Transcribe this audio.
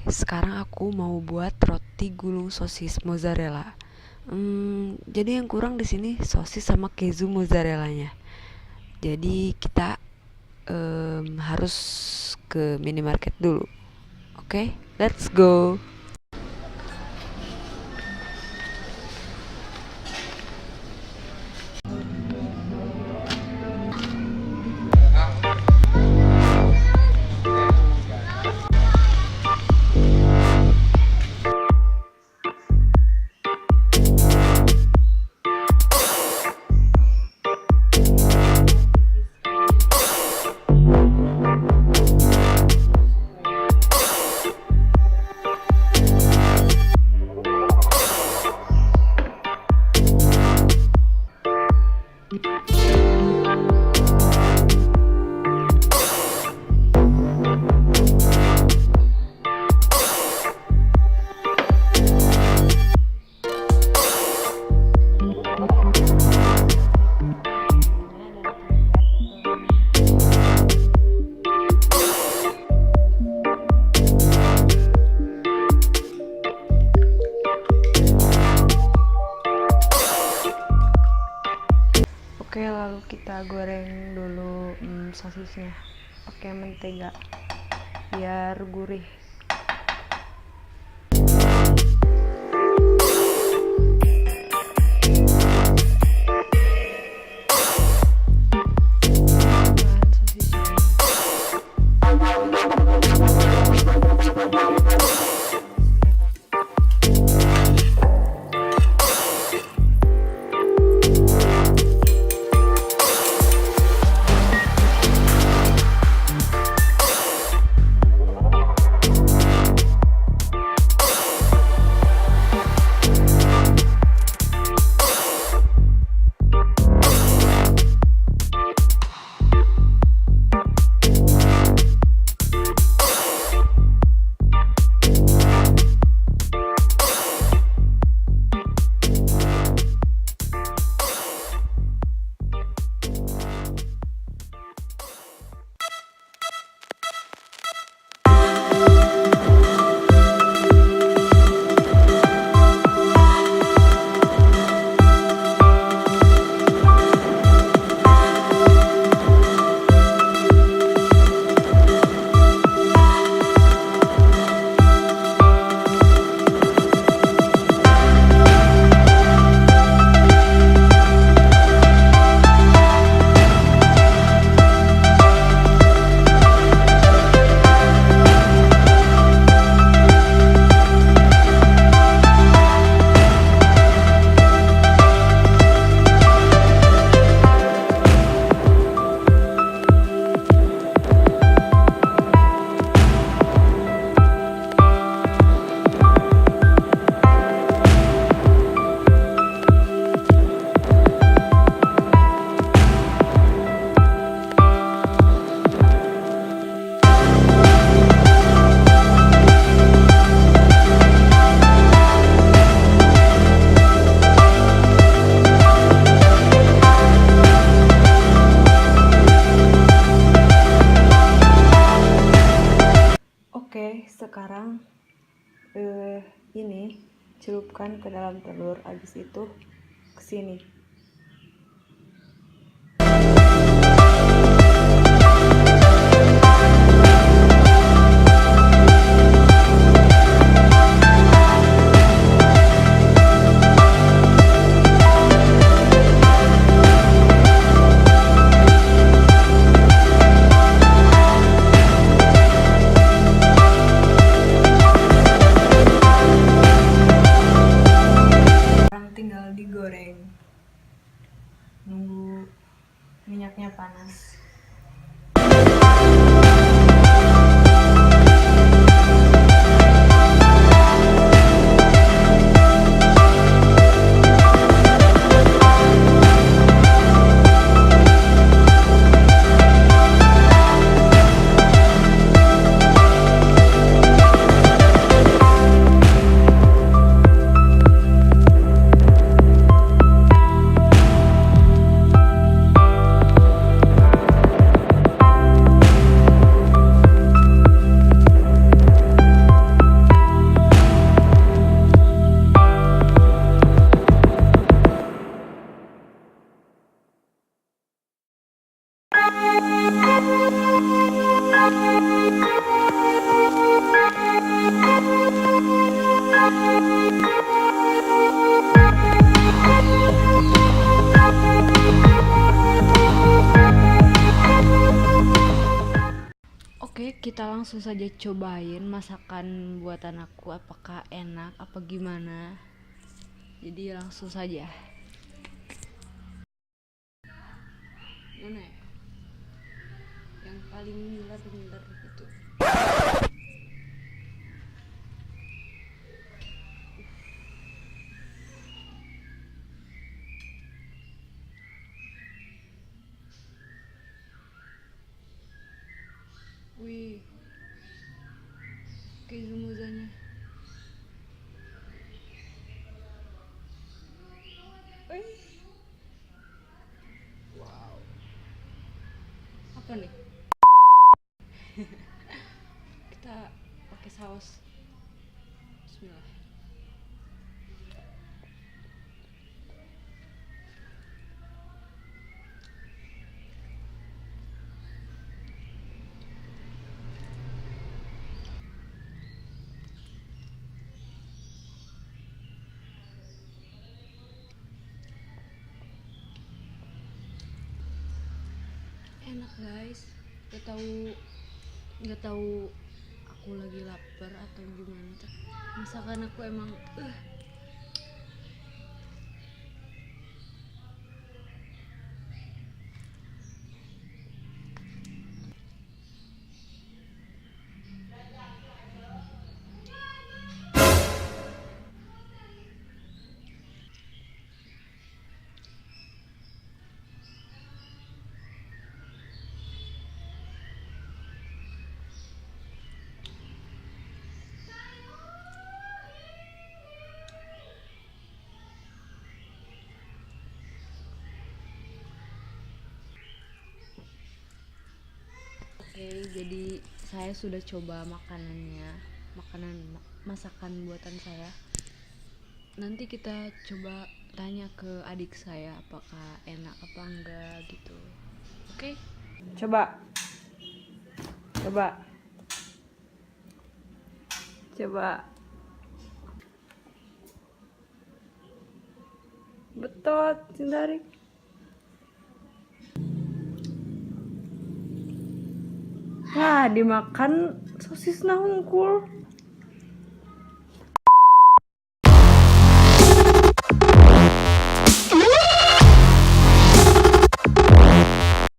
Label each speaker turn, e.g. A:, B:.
A: Sekarang aku mau buat roti gulung sosis mozzarella. Jadi yang kurang di sini sosis sama keju mozzarellanya. Jadi kita harus ke minimarket dulu. Oke, let's go. Oke, lalu kita goreng dulu sosisnya pakai mentega biar gurih. Oke, sekarang ini celupkan ke dalam telur, habis itu ke sini. Tinggal digoreng. langsung saja cobain masakan buatan aku, apakah enak apa gimana. Jadi langsung saja. Mana ya? Yang paling ngiler gitu. Wih, keju mozzanya. Wow. Apa nih? Kita pakai saus. Bismillah. Enak guys. Gak tahu aku lagi lapar atau gimana. Misalkan aku emang Oke, jadi saya sudah coba masakan buatan saya. Nanti kita coba tanya ke adik saya apakah enak apa enggak gitu. Oke? Coba. Betot, sindarik. Nah, dimakan sosis nah hungkul.